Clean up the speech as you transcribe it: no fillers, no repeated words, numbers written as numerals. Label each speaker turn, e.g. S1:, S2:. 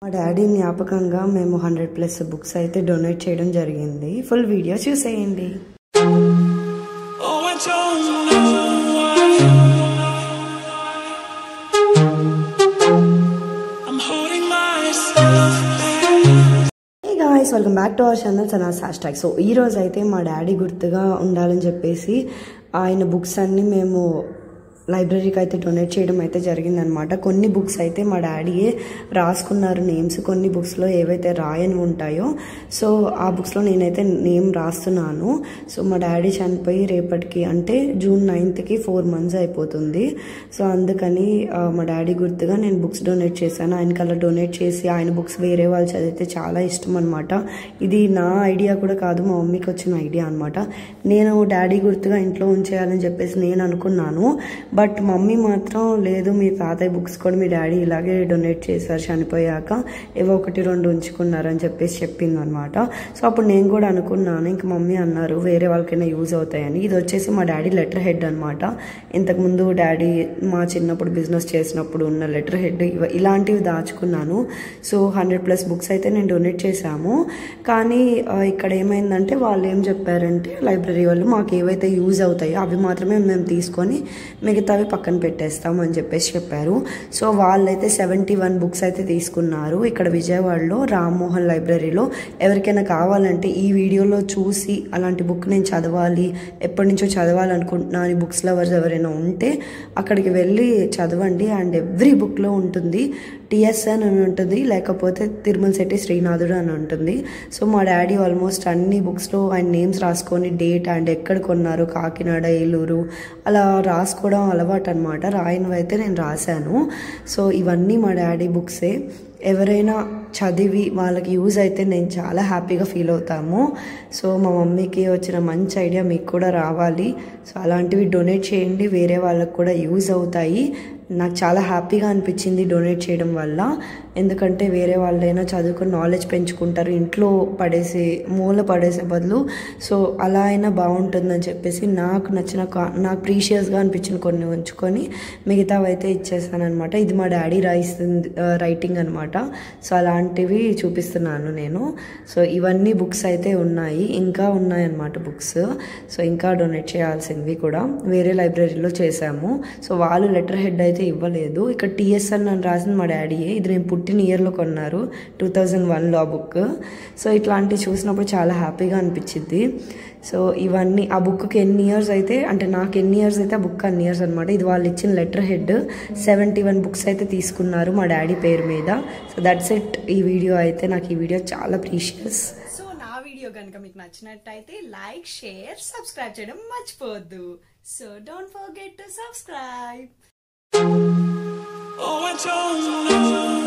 S1: మా డాడీ జ్ఞాపకంగా మేము 100+ బుక్స్ అయితే డొనేట్ చేయడం జరిగింది. ఫుల్ వీడియో చూసేయండి. Welcome back to our channel Sanas hashtag. So ఈ రోజు అయితే మా డాడీ గుర్తుగా ఉండాలని చెప్పేసి ఆయన బుక్స్ అన్నీ మేము లైబ్రరీకి అయితే డొనేట్ చేయడం అయితే జరిగిందనమాట. కొన్ని బుక్స్ అయితే మా డాడీయే రాసుకున్నారు నేమ్స్. కొన్ని బుక్స్లో ఏవైతే రాయని ఉంటాయో సో ఆ బుక్స్లో నేనైతే నేమ్ రాస్తున్నాను. సో మా డాడీ చనిపోయి రేపటికి అంటే June 9th 4 months అయిపోతుంది. సో అందుకని మా డాడీ గుర్తుగా నేను బుక్స్ డొనేట్ చేశాను. ఆయనకల్లా డొనేట్ చేసి ఆయన బుక్స్ వేరే వాళ్ళు చదివితే చాలా ఇష్టం అనమాట. ఇది నా ఐడియా కూడా కాదు, మా మమ్మీకి వచ్చిన ఐడియా అనమాట. నేను డాడీ గుర్తుగా ఇంట్లో ఉంచేయాలని చెప్పేసి నేను అనుకున్నాను. బట్ మమ్మీ మాత్రం లేదు, మీ తాతయ్య బుక్స్ కూడా మీ డాడీ ఇలాగే డొనేట్ చేశారు చనిపోయాక, ఏవో 1-2 ఉంచుకున్నారని చెప్పేసి చెప్పింది అనమాట. సో అప్పుడు నేను కూడా అనుకున్నాను, ఇంక మమ్మీ అన్నారు వేరే వాళ్ళకైనా యూజ్ అవుతాయని. ఇది వచ్చేసి మా డాడీ లెటర్ హెడ్ అనమాట. ఇంతకుముందు డాడీ మా చిన్నప్పుడు బిజినెస్ చేసినప్పుడు ఉన్న లెటర్ హెడ్ ఇలాంటివి దాచుకున్నాను. సో 100+ బుక్స్ అయితే నేను డొనేట్ చేశాము. కానీ ఇక్కడ ఏమైందంటే వాళ్ళు ఏం చెప్పారంటే లైబ్రరీ వాళ్ళు మాకు ఏవైతే యూజ్ అవుతాయో అవి మాత్రమే మేము తీసుకొని మిగతావి పక్కన పెట్టేస్తాం అని చెప్పేసి చెప్పారు. సో వాళ్ళైతే 71 బుక్స్ అయితే తీసుకున్నారు ఇక్కడ విజయవాడలో రామ్మోహన్ లైబ్రరీలో. ఎవరికైనా కావాలంటే ఈ వీడియోలో చూసి అలాంటి బుక్ నేను చదవాలి, ఎప్పటి నుంచో చదవాలనుకుంటున్నాను, ఈ బుక్స్ లవర్స్ ఎవరైనా ఉంటే అక్కడికి వెళ్ళి చదవండి. అండ్ ఎవ్రీ బుక్లో ఉంటుంది TSN అని ఉంటుంది, లేకపోతే తిరుమల శెట్టి శ్రీనాథుడు అని ఉంటుంది. సో మా డాడీ ఆల్మోస్ట్ అన్ని బుక్స్లో ఆయన నేమ్స్ రాసుకొని డేట్ అండ్ ఎక్కడ కొన్నారు, కాకినాడ, ఏలూరు అలా రాసుకోవడం అలవాటు అనమాట. రాయనివి అయితే నేను రాశాను. సో ఇవన్నీ మా డాడీ బుక్సే. ఎవరైనా చదివి వాళ్ళకి యూజ్ అయితే నేను చాలా హ్యాపీగా ఫీల్ అవుతాము. సో మా మమ్మీకి వచ్చిన మంచి ఐడియా మీకు కూడా రావాలి. సో అలాంటివి డొనేట్ చేయండి, వేరే వాళ్ళకి కూడా యూజ్ అవుతాయి. నాకు చాలా హ్యాపీగా అనిపించింది డొనేట్ చేయడం వల్ల. ఎందుకంటే వేరే వాళ్ళైనా చదువుకుని నాలెడ్జ్ పెంచుకుంటారు, ఇంట్లో మూల పడేసే బదులు. సో అలా అయినా బాగుంటుందని చెప్పేసి నాకు నచ్చిన నాకు ప్రీషియస్గా అనిపించిన కొన్ని ఉంచుకొని మిగతావి అయితే ఇచ్చేసాను అనమాట. ఇది మా డాడీ రైటింగ్ అనమాట. సో అలాంటివి చూపిస్తున్నాను నేను. సో ఇవన్నీ బుక్స్ అయితే ఉన్నాయి, ఇంకా ఉన్నాయన్నమాట బుక్స్. సో ఇంకా డొనేట్ చేయాల్సినవి కూడా వేరే లైబ్రరీలో చేశాము. సో వాళ్ళు లెటర్ హెడ్ అయితే ఇవ్వలేదు. ఇక్కడ TSN అని రాసింది మా డాడీయే. ఇది నేను పుట్టిన ఇయర్లో కొన్నారు, 2001లో ఆ బుక్. సో ఇట్లాంటివి చూసినప్పుడు చాలా హ్యాపీగా అనిపించింది. సో ఇవన్నీ ఆ బుక్కి ఎన్ని ఇయర్స్ అయితే అంటే నాకు ఎన్ని ఇయర్స్ అయితే ఆ బుక్ అన్ని ఇయర్స్ అనమాట. ఇది వాళ్ళు ఇచ్చిన లెటర్ హెడ్. 71 బుక్స్ అయితే తీసుకున్నారు మా డాడీ పేరు మీద. So that's it. ఈ వీడియో అయితే నాకు ఈ వీడియో చాలా ప్రీషియస్. సో నా వీడియో కనుక మీకు నచ్చినట్టయితే లైక్, షేర్, సబ్స్క్రైబ్ చేయడం మర్చిపోవద్దు. So don't forget to subscribe. Oh, I don't know.